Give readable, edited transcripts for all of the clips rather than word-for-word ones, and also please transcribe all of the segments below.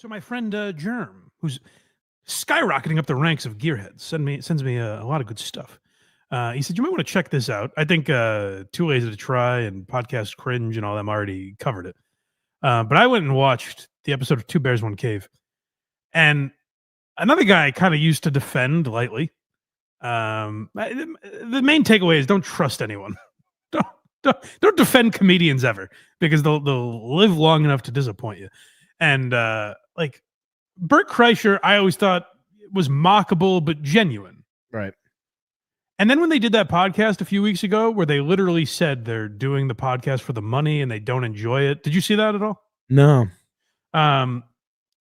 So my friend Germ, who's skyrocketing up the ranks of gearheads, sends me a lot of good stuff. He said, you might want to check this out. I think Too Lazy to Try and Podcast Cringe and all them already covered it. But I went and watched the episode of Two Bears, One Cave. And another guy I kind of used to defend lightly. The main takeaway is don't trust anyone. Don't defend comedians ever, because they'll live long enough to disappoint you. And like Bert Kreischer, I always thought was mockable but genuine. Right. And then when they did that podcast a few weeks ago, where they literally said they're doing the podcast for the money and they don't enjoy it. Did you see that at all? No.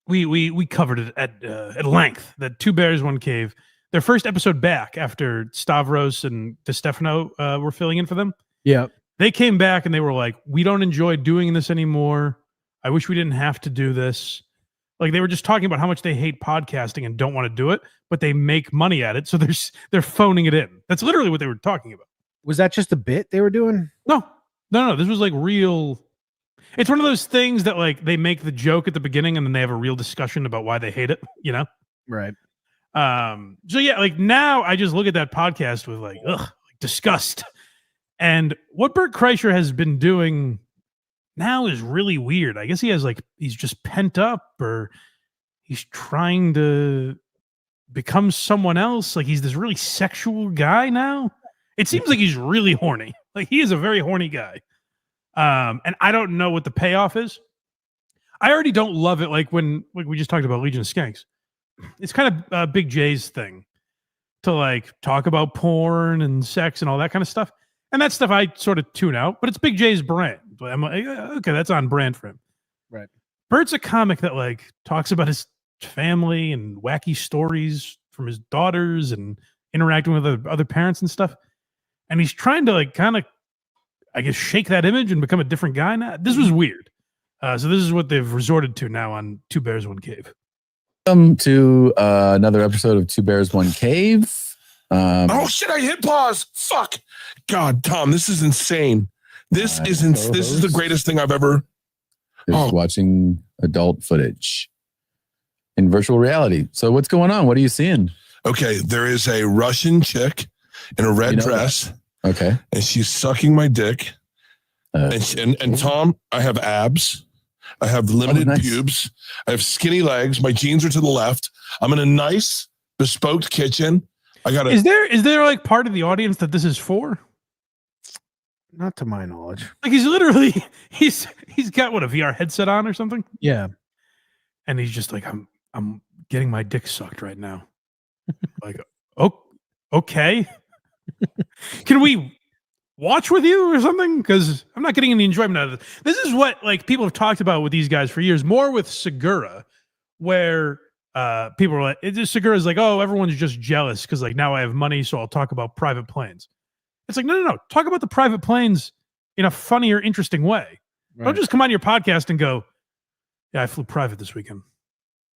We covered it at length. That Two Bears, One Cave, their first episode back after Stavros and DeStefano were filling in for them. Yeah. They came back and they were like, we don't enjoy doing this anymore. I wish we didn't have to do this. Like, they were just talking about how much they hate podcasting and don't want to do it, but they make money at it. So they're phoning it in. That's literally what they were talking about. Was that just a bit they were doing? No. This was like real. It's one of those things that like they make the joke at the beginning and then they have a real discussion about why they hate it, you know? Right. So yeah, like now I just look at that podcast with like, like disgust. And what Bert Kreischer has been doing now is really weird. I guess he's just pent up, or he's trying to become someone else. Like, he's this really sexual guy now. It seems like he's really horny. Like, he is a very horny guy. And I don't know what the payoff is. I already don't love it. Like we just talked about Legion of Skanks. It's kind of Big J's thing to like talk about porn and sex and all that kind of stuff. And that stuff I sort of tune out, but it's Big J's brand. I'm like, okay, that's on brand for him. Right. Bert's a comic that like talks about his family and wacky stories from his daughters and interacting with other parents and stuff. And he's trying to like kind of, I guess, shake that image and become a different guy now. This was weird. So this is what they've resorted to now on Two Bears, One Cave. Welcome to another episode of Two Bears, One Cave. Oh shit! I hit pause. Fuck. God, Tom, this is insane. This is the greatest thing I've ever. Watching adult footage in virtual reality. So what's going on? What are you seeing? Okay, there is a Russian chick in a red dress. That. Okay, and she's sucking my dick. And Tom, I have abs. I have limited pubes. I have skinny legs. My jeans are to the left. I'm in a nice bespoke kitchen. Is there like part of the audience that this is for? Not to my knowledge. Like, he's literally he's got a VR headset on or something. Yeah. And he's just like, I'm getting my dick sucked right now. Like, oh, okay. Can we watch with you or something? Because I'm not getting any enjoyment out of this. This is what like people have talked about with these guys for years, more with Segura, where people are like, Segura's like, oh, everyone's just jealous because like now I have money, so I'll talk about private planes. It's like, no. Talk about the private planes in a funnier, interesting way. Right. Don't just come on your podcast and go, yeah, I flew private this weekend.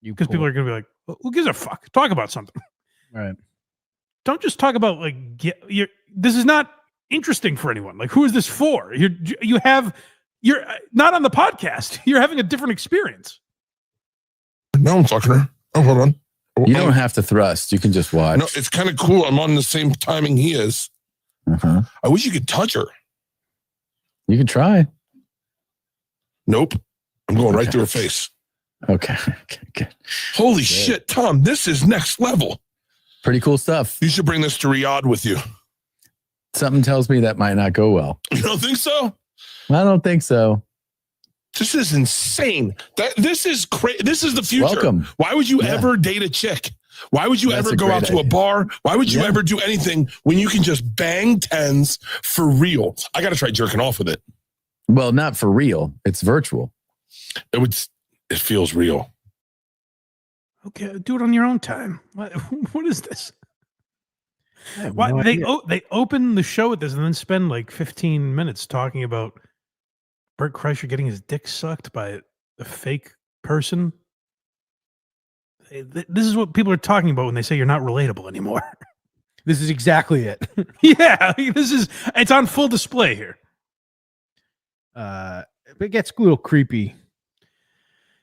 Because people are going to be like, well, who gives a fuck? Talk about something. Right. Don't just talk about like, this is not interesting for anyone. Like, who is this for? You're not on the podcast. You're having a different experience. No, I'm fucking her. Oh, hold on. You don't have to thrust. You can just watch. No, it's kind of cool. I'm on the same timing he is. Uh-huh. I wish you could touch her. You can try. Nope. I'm going right through her face. Okay. Good. Holy shit, Tom, this is next level. Pretty cool stuff. You should bring this to Riyadh with you. Something tells me that might not go well. You don't think so? I don't think so. This is insane. This is crazy. This is the future. Welcome. Why would you ever date a chick? Why would you ever go out to a bar? Why would you ever do anything when you can just bang tens for real? I got to try jerking off with it. Well, not for real. It's virtual. It feels real. Okay, do it on your own time. What is this? Why they open the show with this and then spend like 15 minutes talking about Bert Kreischer getting his dick sucked by a fake person? This is what people are talking about when they say you're not relatable anymore. This is exactly it. Yeah, it's on full display here. It gets a little creepy.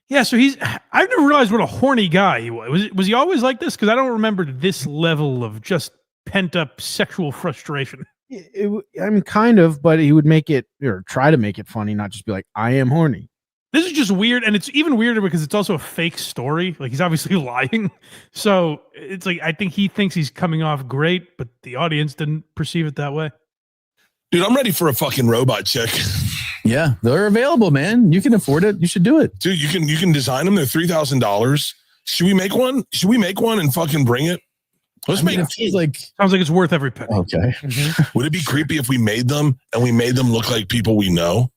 Yeah, so I've never realized what a horny guy he was. Was he always like this? Because I don't remember this level of just pent up sexual frustration. I mean, kind of, but he would make it or try to make it funny, not just be like, I am horny. This is just weird, and it's even weirder because it's also a fake story. Like, he's obviously lying. So it's like, I think he thinks he's coming off great, but the audience didn't perceive it that way. Dude, I'm ready for a fucking robot chick. Yeah, they're available, man. You can afford it. You should do it. Dude, you can design them. They're $3,000. Should we make one? Should we make one and fucking bring it? Let's make it. Feels like Sounds like it's worth every penny. okay. Would it be creepy if we made them and we made them look like people we know?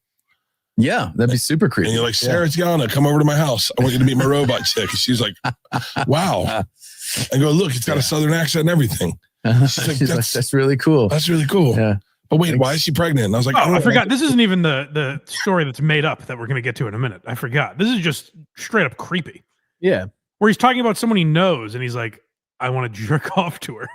Yeah, that'd be super creepy. And you're like, Sarah Tiana, come over to my house. I want you to meet my robot chick. And she's like, wow. I go, look, it's got a Southern accent and everything. She's like, that's really cool. That's really cool. Yeah. But wait, why is she pregnant? And I was like, I forgot. This isn't even the story that's made up that we're going to get to in a minute. I forgot. This is just straight up creepy. Yeah. Where he's talking about someone he knows, and he's like, I want to jerk off to her.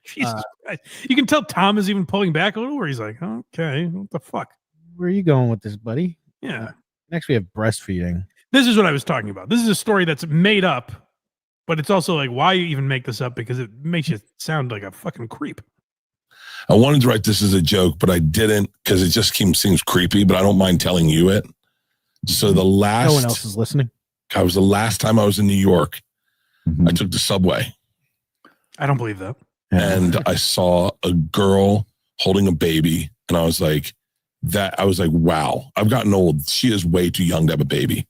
Jesus Christ. You can tell Tom is even pulling back a little, where he's like, okay, what the fuck? Where are you going with this, buddy? Yeah. Next, we have breastfeeding. This is what I was talking about. This is a story that's made up, but it's also like, why you even make this up? Because it makes you sound like a fucking creep. I wanted to write this as a joke, but I didn't because it just seems creepy, but I don't mind telling you it. So no one else is listening. I was the last time I was in New York. I took the subway. I don't believe that. And I saw a girl holding a baby. And I was like, wow, I've gotten old. She is way too young to have a baby.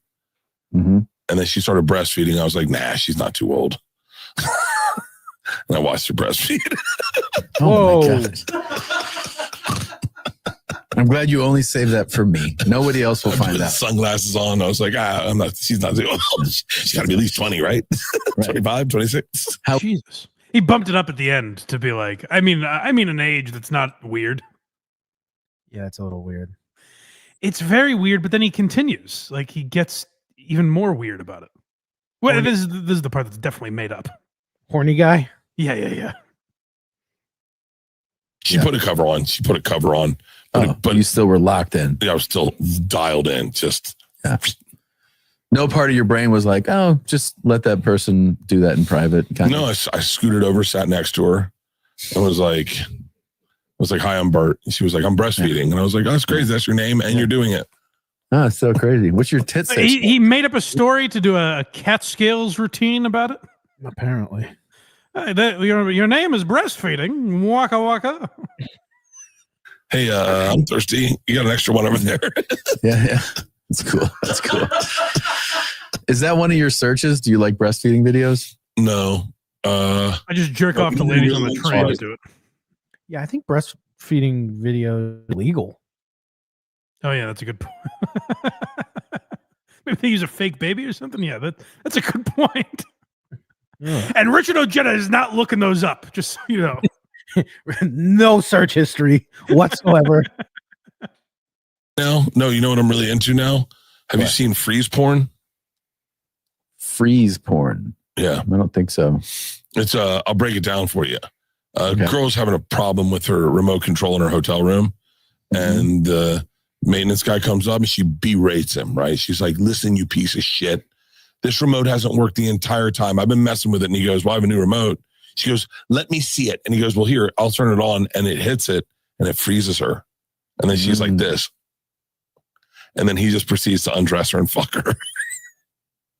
And then she started breastfeeding. I was like, nah, she's not too old. And I watched her breastfeed. Oh my God. I'm glad you only saved that for me. Nobody else will find out. Sunglasses on. I was like, she's not too old. She's got to be at least 20, right? 25, 26. Jesus. He bumped it up at the end to be like, I mean an age that's not weird. Yeah, it's a little weird. It's very weird, but then he continues. Like, he gets even more weird about it. Well, this is the part that's definitely made up. Horny guy? Yeah. She put a cover on. But you still were locked in. Yeah, I was still dialed in. No part of your brain was like, oh, just let that person do that in private. No, I scooted over, sat next to her, and was like, hi, I'm Bert. And she was like, I'm breastfeeding. And I was like, oh, that's crazy. That's your name, and you're doing it. Oh, it's so crazy. What's your tit say? He made up a story to do a cat scales routine about it. Apparently. Your name is breastfeeding. Waka waka. Hey, I'm thirsty. You got an extra one over there? Yeah. That's cool. Is that one of your searches? Do you like breastfeeding videos? No. I just jerk off to ladies on the train to do it. Yeah, I think breastfeeding video is legal. Oh yeah, that's a good point. Maybe they use a fake baby or something. Yeah, that's a good point. Yeah. And Richard Ojeda is not looking those up, just so you know. No search history whatsoever. No, you know what I'm really into now? Have you seen freeze porn? Freeze porn? Yeah. I don't think so. It's I'll break it down for you. Girl's having a problem with her remote control in her hotel room, and the maintenance guy comes up and she berates him, right? She's like, listen, you piece of shit. This remote hasn't worked the entire time. I've been messing with it. And he goes, well, I have a new remote. She goes, let me see it. And he goes, well, here, I'll turn it on. And it hits it and it freezes her. And then she's like this. And then he just proceeds to undress her and fuck her.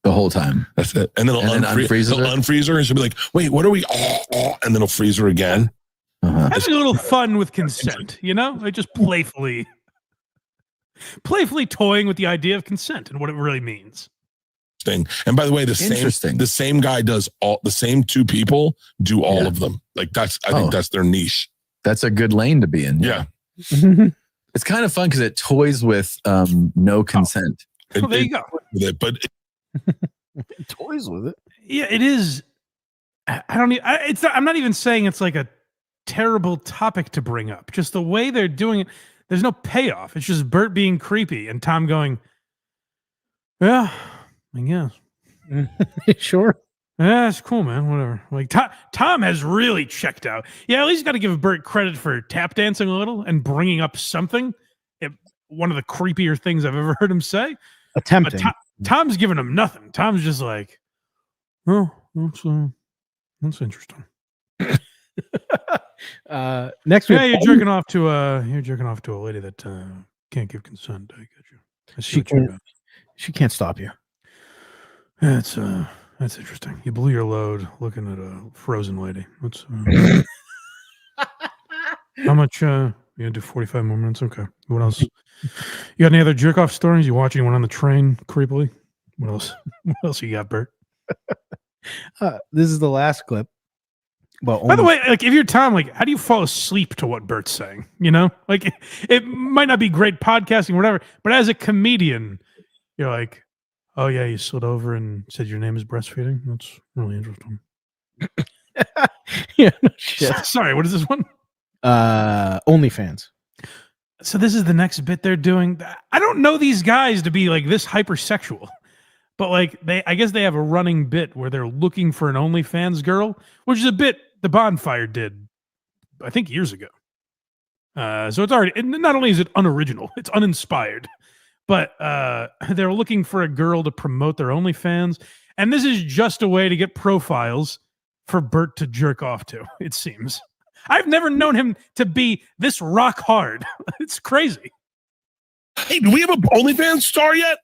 The whole time. That's it. And then he'll unfreeze her and she'll be like, wait, what are we? And then he'll freeze her again. Having a little fun with consent, you know? Like just playfully toying with the idea of consent and what it really means. And by the way, the same guy does the same two people do all of them. Like I think that's their niche. That's a good lane to be in. Yeah. It's kind of fun because it toys with no consent. Well, there you go. But it toys with it. Yeah, it is. I'm not even saying it's like a terrible topic to bring up. Just the way they're doing it. There's no payoff. It's just Bert being creepy and Tom going, yeah, I guess. Sure. Yeah, it's cool, man. Whatever. Like Tom has really checked out. Yeah, at least got to give Bert credit for tap dancing a little and bringing up something. One of the creepier things I've ever heard him say. Attempting. Tom's giving him nothing. Tom's just like, oh, that's interesting. Next, Yeah, you're jerking off to a lady that can't give consent. I get you. I see what you're doing. She can't stop you. That's interesting. You blew your load looking at a frozen lady. That's how much? You gonna do 45 more minutes? Okay. What else? You got any other jerk off stories? You watch anyone on the train creepily? What else? What else you got, Bert? This is the last clip. Well, by the way, like if you're Tom, like how do you fall asleep to what Bert's saying? You know, like it might not be great podcasting or whatever, but as a comedian, you're like, oh yeah, you slid over and said your name is breastfeeding. That's really interesting. Yeah, no shit. Sorry, what is this one? OnlyFans. So this is the next bit they're doing. I don't know these guys to be like this hypersexual, but like I guess they have a running bit where they're looking for an OnlyFans girl, which is a bit the Bonfire did, I think, years ago. So it's already, and not only is it unoriginal, it's uninspired, but they're looking for a girl to promote their OnlyFans, and this is just a way to get profiles for Bert to jerk off to, it seems. I've never known him to be this rock hard. It's crazy. Hey, do we have an OnlyFans star yet?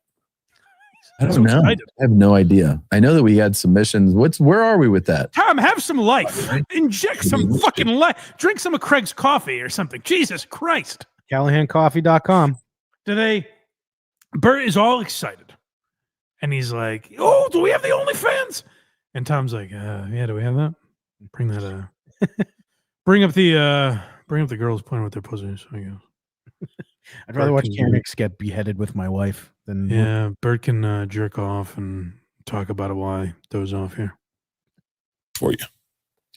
I don't know. I have no idea. I know that we had submissions. Where are we with that? Tom, have some life. Inject some fucking life. Drink some of Craig's coffee or something. Jesus Christ. CallahanCoffee.com. Bert is all excited. And he's like, oh, do we have the OnlyFans? And Tom's like, yeah, do we have that? Bring that bring up the girls playing with their pussies, I guess. I'd rather watch Canix get beheaded with my wife than Bert can jerk off and talk about it while I doze off here. For you.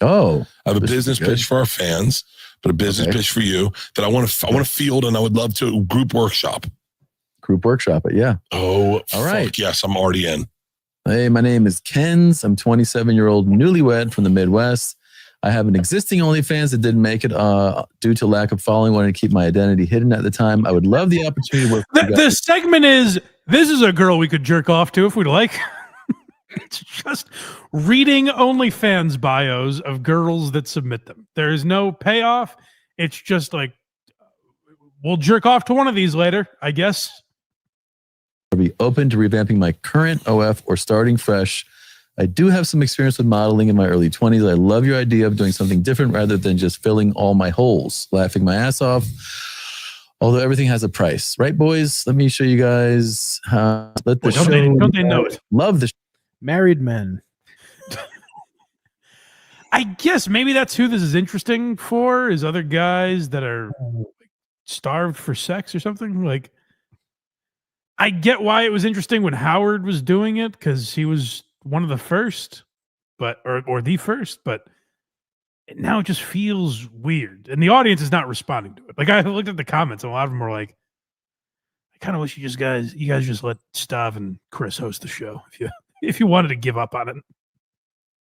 Oh. I have a business pitch for our fans, but a business pitch for you that I want to field, and I would love to group workshop. Group workshop it, yeah. Oh, all right. Fuck yes, I'm already in. Hey, my name is Ken's. I'm 27-year-old newlywed from the Midwest. I have an existing OnlyFans that didn't make it due to lack of following. Wanted to keep my identity hidden at the time. I would love the opportunity to work with the segment is, this is a girl we could jerk off to if we'd like. It's just reading OnlyFans bios of girls that submit them. There is no payoff. It's just like, we'll jerk off to one of these later, I guess. I'll be open to revamping my current OF or starting fresh. I do have some experience with modeling in my early 20s. I love your idea of doing something different rather than just filling all my holes, laughing my ass off. Although everything has a price, right, boys? Let me show you guys. Let the show. Don't they know it? Love the married men. I guess maybe that's who this is interesting for, is other guys that are starved for sex or something. Like, I get why it was interesting when Howard was doing it, because he was one of the first, but or the first, but now it just feels weird, and the audience is not responding to it. Like, I looked at the comments, and a lot of them were like, "I kind of wish you guys just let Stav and Chris host the show if you wanted to give up on it."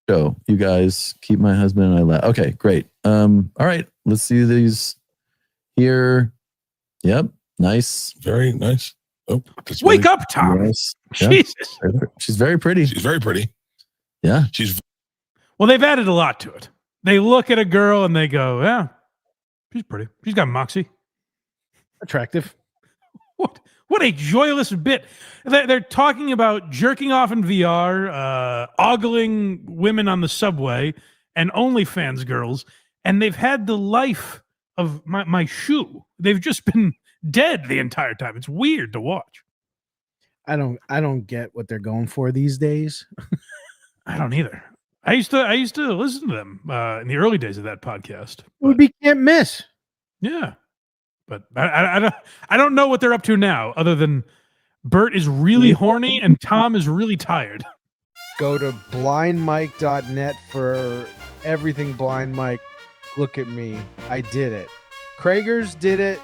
Show, you guys keep my husband and I laugh. Okay, great. All right, let's see these here. Yep, nice, very nice. Oh, wake up, Tom. Nice. Jesus. Yeah. She's very pretty. She's very pretty. Yeah. Well, they've added a lot to it. They look at a girl and they go, yeah, she's pretty. She's got moxie. Attractive. What a joyless bit. They're talking about jerking off in VR, ogling women on the subway, and OnlyFans girls. And they've had the life of my shoe. They've just been dead the entire time. It's weird to watch. I don't get what they're going for these days. I don't either. I used to listen to them in the early days of that podcast. Would be can't miss. Yeah, but I don't know what they're up to now, other than Bert is really horny and Tom is really tired. Go to blindmike.net for everything Blind Mike. Look at me. I did it. Kragers did it.